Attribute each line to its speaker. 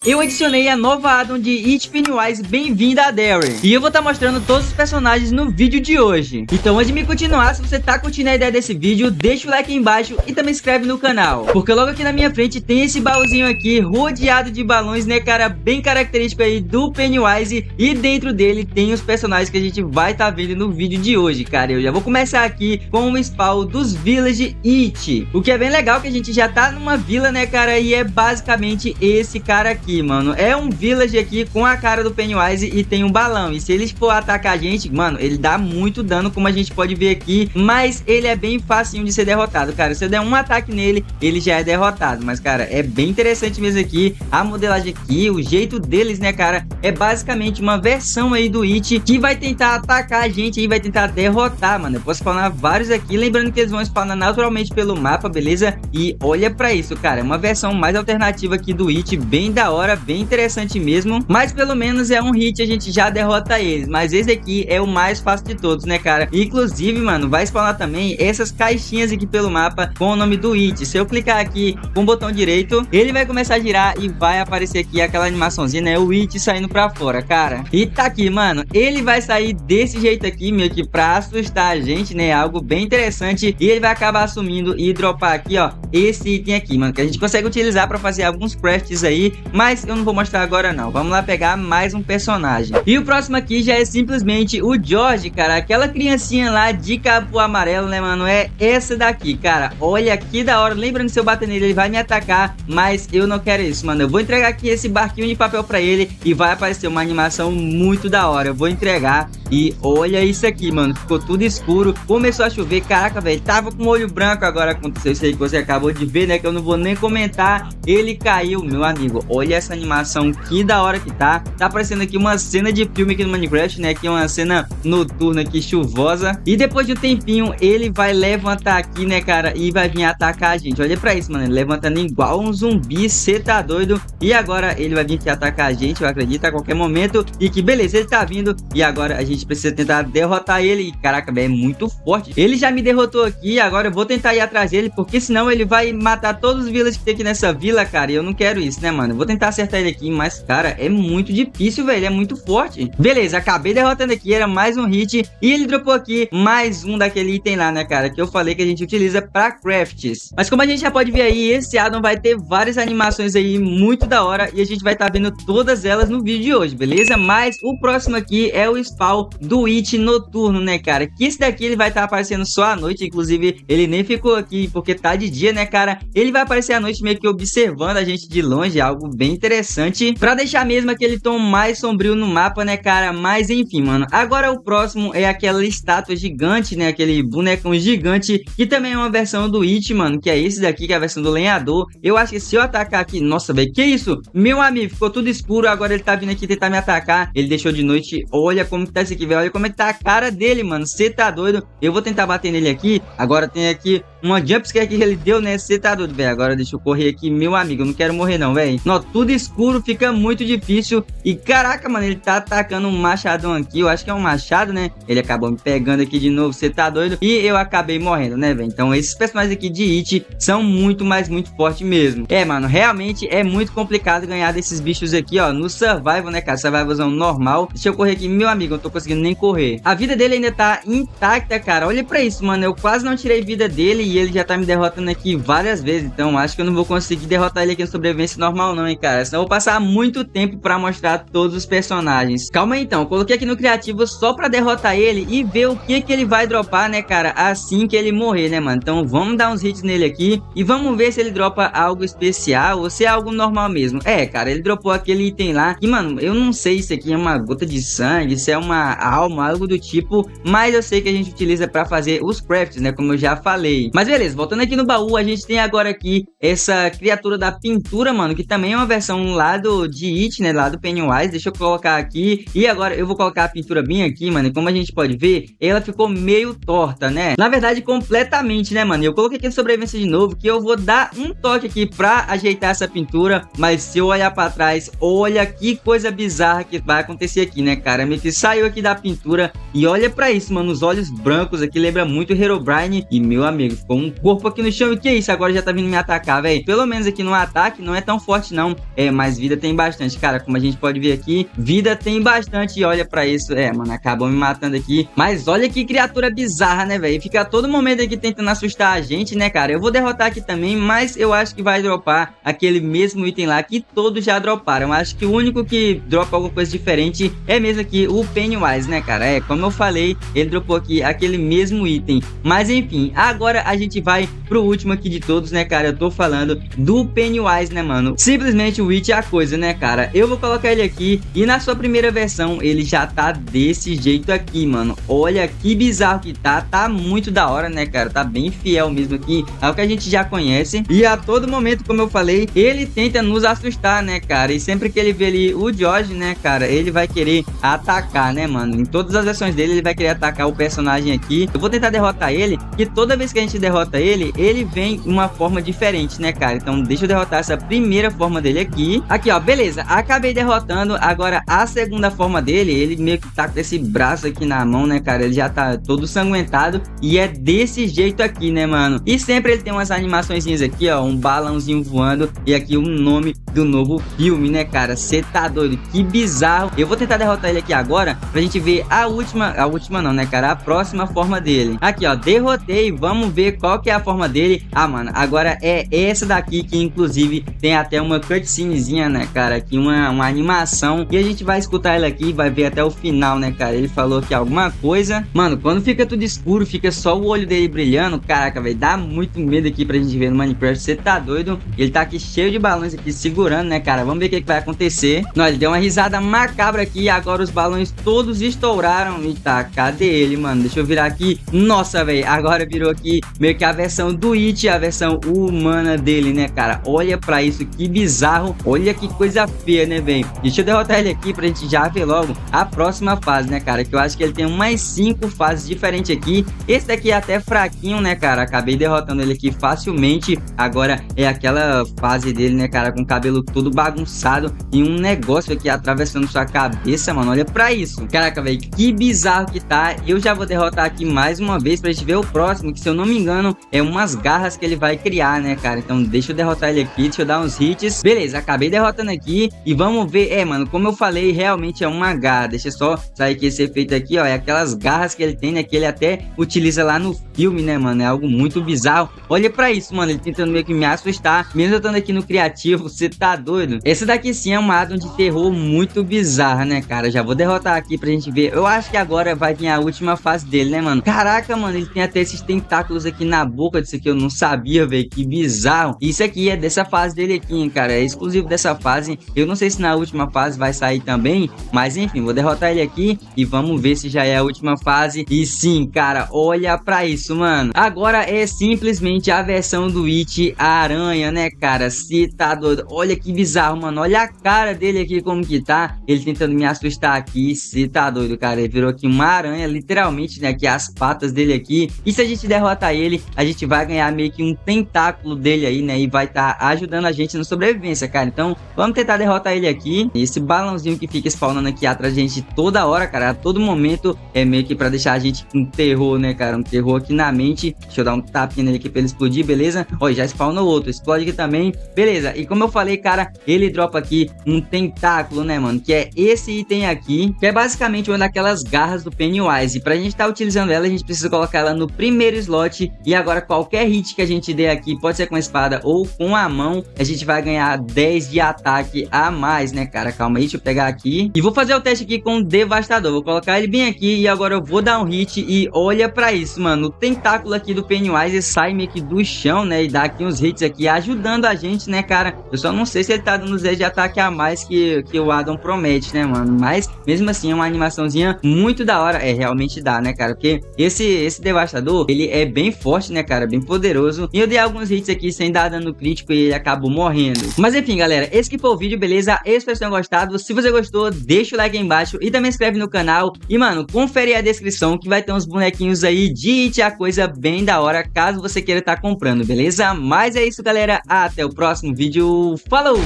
Speaker 1: eu adicionei a nova addon de It Pennywise Bem-vinda a Derry. E eu vou estar mostrando todos os personagens no vídeo de hoje. Então antes de me continuar, se você tá curtindo a ideia desse vídeo, deixa o like aí embaixo e também se inscreve no canal. Porque logo aqui na minha frente tem esse baúzinho aqui, rodeado de balões, né, cara, bem característico aí do Pennywise. E dentro dele tem os personagens que a gente vai estar vendo no vídeo de hoje, cara. Eu já vou começar aqui com o spawn dos Village It. O que é bem legal que a gente já tá numa vila, né, cara, e é basicamente esse cara aqui, mano. É um village aqui com a cara do Pennywise e tem um balão. E se eles for atacar a gente, mano, ele dá muito dano, como a gente pode ver aqui. Mas ele é bem facinho de ser derrotado, cara. Se eu der um ataque nele, ele já é derrotado. Mas, cara, é bem interessante mesmo aqui. A modelagem aqui, o jeito deles, né, cara, é basicamente uma versão aí do It que vai tentar atacar a gente e vai tentar derrotar, mano. Eu posso spawnar vários aqui. Lembrando que eles vão spawnar naturalmente pelo mapa, beleza? E olha pra isso, cara. É uma versão mais alternativa aqui do It. Bem da hora, bem interessante mesmo. Mas pelo menos é um hit, a gente já derrota eles. Mas esse aqui é o mais fácil de todos, né, cara? Inclusive, mano, vai spawnar também essas caixinhas aqui pelo mapa com o nome do It. Se eu clicar aqui com o botão direito, ele vai começar a girar e vai aparecer aqui aquela animaçãozinha, né? O It saindo pra fora, cara. E tá aqui, mano. Ele vai sair desse jeito aqui, meio que pra assustar a gente, né? Algo bem interessante. E ele vai acabar assumindo e dropar aqui, ó, esse item aqui, mano, que a gente consegue utilizar pra fazer alguns crafts aí. Mas eu não vou mostrar agora, não. Vamos lá pegar mais um personagem. E o próximo aqui já é simplesmente o George, cara. Aquela criancinha lá de capô amarelo, né, mano? É essa daqui, cara. Olha que da hora. Lembrando que se eu bater nele, ele vai me atacar. Mas eu não quero isso, mano. Eu vou entregar aqui esse barquinho de papel pra ele e vai aparecer uma animação muito da hora. Eu vou entregar e olha isso aqui, mano. Ficou tudo escuro. Começou a chover. Caraca, velho. Tava com o olho branco. Agora aconteceu isso aí que você acabou de ver, né? Que eu não vou nem comentar. Ele caiu, meu amigo. Olha essa animação. Que da hora que tá. Tá aparecendo aqui uma cena de filme aqui no Minecraft, né? Aqui uma cena noturna aqui, chuvosa. E depois de um tempinho, ele vai levantar aqui, né, cara? E vai vir atacar a gente. Olha pra isso, mano. Ele levantando igual um zumbi. Cê tá doido. E agora ele vai vir aqui atacar a gente, eu acredito, a qualquer momento. E que beleza, ele tá vindo. E agora a gente precisa tentar derrotar ele. E caraca, velho, é muito forte. Ele já me derrotou aqui. Agora eu vou tentar ir atrás dele, porque senão ele vai matar todos os villas que tem aqui nessa vila, cara. E eu não quero isso, né, mano? Eu vou tentar acertar ele aqui, mas, cara, é muito difícil, velho. É muito forte. Beleza, acabei derrotando aqui. Era mais um hit. E ele dropou aqui mais um daquele item lá, né, cara? Que eu falei que a gente utiliza pra crafts. Mas como a gente já pode ver aí, esse addon vai ter várias animações aí muito da hora. E a gente vai estar vendo todas elas no vídeo de hoje, beleza? Mas o próximo aqui é o spawn do It noturno, né, cara? Que esse daqui ele vai estar aparecendo só à noite. Inclusive, ele nem ficou aqui porque tá de dia, né, cara? Ele vai aparecer à noite meio que observando a gente de longe. Algo bem interessante pra deixar mesmo aquele tom mais sombrio no mapa, né, cara? Mas enfim, mano. Agora o próximo é aquela estátua gigante, né? Aquele bonecão gigante que também é uma versão do It, mano. Que é esse daqui, que é a versão do lenhador. Eu acho que se eu atacar aqui... Nossa, velho, que isso? Meu amigo, ficou tudo escuro. Agora ele tá vindo aqui tentar me atacar. Ele deixou de noite. Olha como que tá esse aqui, velho. Olha como é que tá a cara dele, mano. Você tá doido? Eu vou tentar bater nele aqui. Agora tem aqui uma jumpscare que ele deu, né? Você tá doido, velho. Agora deixa eu correr aqui, meu amigo. Eu não quero morrer não, velho. Não, tudo escuro, fica muito difícil. E caraca, mano, ele tá atacando um machadão aqui. Eu acho que é um machado, né? Ele acabou me pegando aqui de novo. Você tá doido? E eu acabei morrendo, né, velho? Então esses personagens aqui de It são muito, mas muito fortes mesmo. É, mano, realmente é muito complicado ganhar desses bichos aqui, ó, no survival, né, cara? Survivalzão normal. Deixa eu correr aqui, meu amigo, eu não tô conseguindo nem correr. A vida dele ainda tá intacta, cara. Olha pra isso, mano. Eu quase não tirei vida dele e ele já tá me derrotando aqui várias vezes. Então acho que eu não vou conseguir derrotar ele aqui no sobrevivência normal não, hein, cara. Senão eu vou passar muito tempo pra mostrar todos os personagens. Calma aí, então. Eu coloquei aqui no criativo só pra derrotar ele e ver o que ele vai dropar, né, cara, assim que ele morrer, né, mano? Então vamos dar uns hits nele aqui e vamos ver se ele dropa algo especial ou se é algo normal mesmo. É, cara, ele dropou aquele item lá que, mano, eu não sei se aqui é uma gota de sangue, se é uma alma, algo do tipo, mas eu sei que a gente utiliza pra fazer os crafts, né, como eu já falei. Mas beleza, voltando aqui no baú, a gente tem agora aqui essa criatura da pintura, mano, que também é uma versão lá de It, né, lá do Pennywise. Deixa eu colocar aqui e agora eu vou colocar a pintura bem aqui, mano, e como a gente pode ver, ela ficou meio torta, né, na verdade completamente, né, mano. Eu coloquei aqui no sobrevivência de novo que eu vou dar um toque aqui pra ajeitar essa pintura, mas se eu olhar pra trás, olha que coisa bizarra que vai acontecer aqui, né, cara. Meio que saiu aqui da pintura e olha pra isso, mano, os olhos brancos aqui lembra muito Herobrine e, meu amigo, ficou um corpo aqui no chão. E que é isso? Agora já tá vindo me atacar, velho. Pelo menos aqui no ataque não é tão forte não, mas vida tem bastante, cara. Como a gente pode ver aqui, vida tem bastante. E olha pra isso, mano, acabou me matando aqui. Mas olha que criatura bizarra, né, velho? Fica a todo momento aqui tentando assustar a gente, né, cara? Eu vou derrotar aqui também, mas eu acho que vai dropar aquele mesmo item lá que todos já droparam. Acho que o único que dropa alguma coisa diferente é mesmo aqui o Pennywise, né, cara? Como eu falei, ele dropou aqui aquele mesmo item. Mas enfim, agora a gente vai pro último aqui de todos, né, cara? Eu tô falando do Pennywise, né, mano? Simplesmente o It é a coisa, né, cara? Eu vou colocar ele aqui e na sua primeira versão ele já tá desse jeito aqui, mano. Olha que bizarro que tá muito da hora, né, cara? Tá bem fiel mesmo aqui ao que a gente já conhece. E a todo momento, como eu falei, ele tenta nos assustar, né, cara? E sempre que ele vê ali o George, né, cara, ele vai querer atacar, né, mano? Em todas as versões dele, ele vai querer atacar o personagem aqui. Eu vou tentar derrotar ele, que toda vez que a gente derrota ele, ele vem uma forma diferente, né, cara? Então deixa eu derrotar essa primeira forma dele aqui. Aqui, ó, beleza. Acabei derrotando. Agora a segunda forma dele, ele meio que tá com esse braço aqui na mão, né, cara? Ele já tá todo sanguentado e é desse jeito aqui, né, mano? E sempre ele tem umas animaçõezinhas aqui, ó, um balãozinho voando e aqui o nome do novo filme, né, cara? Cê tá doido? Que bizarro. Eu vou tentar derrotar ele aqui agora pra gente ver a última não, né, cara? A próxima forma dele. Aqui, ó, derrotei. Vamos ver qual que é a forma dele. Ah, mano, agora é essa daqui que inclusive tem até uma cutscenezinha, né, cara? Aqui uma animação e a gente vai escutar ele aqui e vai ver até o final, né, cara? Ele falou que alguma coisa, mano, quando fica tudo escuro, fica só o olho dele brilhando, caraca, velho, dá muito medo aqui pra gente ver no Minecraft. Você tá doido? Ele tá aqui cheio de balões aqui segurando, né, cara? Vamos ver o que vai acontecer. Não, ele deu uma risada macabra aqui e agora os balões todos estouraram. E tá, cadê ele, mano? Deixa eu virar aqui. Nossa, velho, agora virou aqui meio que a versão do It, a versão humana dele, né, cara? Olha pra isso, que bizarro. Olha que coisa feia, né, velho? Deixa eu derrotar ele aqui pra gente já ver logo a próxima fase, né, cara? Que eu acho que ele tem umas 5 fases diferentes aqui. Esse daqui é até fraquinho, né, cara? Acabei derrotando ele aqui facilmente. Agora é aquela fase dele, né, cara? Com o cabelo todo bagunçado e um negócio aqui atravessando sua cabeça, mano. Olha pra isso. Caraca, velho, que bizarro que tá. Eu já vou derrotar aqui mais uma vez pra gente ver o próximo, que se eu não me engano é umas garras que ele vai criar, né, cara? Então deixa eu derrotar ele aqui, deixa eu dar uns hits. Beleza, acabei derrotando aqui e vamos ver. Mano, como eu falei, realmente é uma garra. Deixa eu só sair aqui esse efeito aqui, ó. É aquelas garras que ele tem, né, que ele até utiliza lá no filme, né, mano? É algo muito bizarro. Olha pra isso, mano. Ele tentando meio que me assustar, mesmo eu estando aqui no criativo. Você tá doido? Esse daqui sim é uma addon de terror muito bizarra, né, cara? Já vou derrotar aqui pra gente ver. Eu acho que agora vai vir a última fase dele, né, mano? Caraca, mano, ele tem até esses tentáculos aqui na boca. Disso aqui eu não sabia, velho. Que bizarro. Isso aqui é dessa fase dele aqui, hein, cara? É exclusivo dessa fase. Eu não sei se na última fase vai sair também, mas enfim, vou derrotar ele aqui e vamos ver se já é a última fase. E sim, cara, olha pra isso, mano. Agora é simplesmente a versão do It, a aranha, né, cara? Se tá doido. Olha que bizarro, mano. Olha a cara dele aqui como que tá. Ele tentando me assustar aqui. Se tá doido, cara. Ele virou aqui uma aranha, literalmente, né? Aqui as patas dele aqui. E se a gente derrotar ele, a gente vai ganhar meio que um tentáculo dele aí, né? E vai estar ajudando a gente na sobrevivência, cara. Então, vamos tentar derrotar ele aqui. Esse balãozinho que fica spawnando aqui atrás da gente toda hora, cara. A todo momento é meio que pra deixar a gente com terror, né, cara? Um terror aqui na mente. Deixa eu dar um tapinha nele aqui pra ele explodir, beleza? Ó, já spawnou outro. Explode aqui também. Beleza. E como eu falei, cara, ele dropa aqui um tentáculo, né, mano? Que é esse item aqui, que é basicamente uma daquelas garras do Pennywise. E pra gente estar utilizando ela, a gente precisa colocar ela no primeiro slot. E agora qualquer hit que a gente der aqui, pode ser com a espada ou com a mão, a gente vai ganhar 10 de ataque a mais, né, cara? Calma aí, deixa eu pegar aqui. E vou fazer o teste aqui com o Devastador. Vou colocar ele bem aqui e agora eu vou dar um hit. E olha pra isso, mano. O tentáculo aqui do Pennywise sai meio que do chão, né? E dá aqui uns hits aqui, ajudando a gente, né, cara? Eu só não sei se ele tá dando os 10 de ataque a mais que o addon promete, né, mano? Mas, mesmo assim, é uma animaçãozinha muito da hora. Realmente dá, né, cara? Porque esse Devastador, ele é bem forte, né, cara? Bem poderoso. E eu dei alguns hits aqui sem dar dano crítico e ele acabou morrendo. Mas, enfim, galera, esse que foi o vídeo, beleza? Eu espero que vocês tenham gostado. Se você gostou, deixa o like aí embaixo e também se inscreve no canal. E, mano, confere aí a descrição que vai ter uns bonequinhos aí de It, a coisa bem da hora, caso você queira estar comprando, beleza? Mas é isso, galera. Até o próximo vídeo. Falou!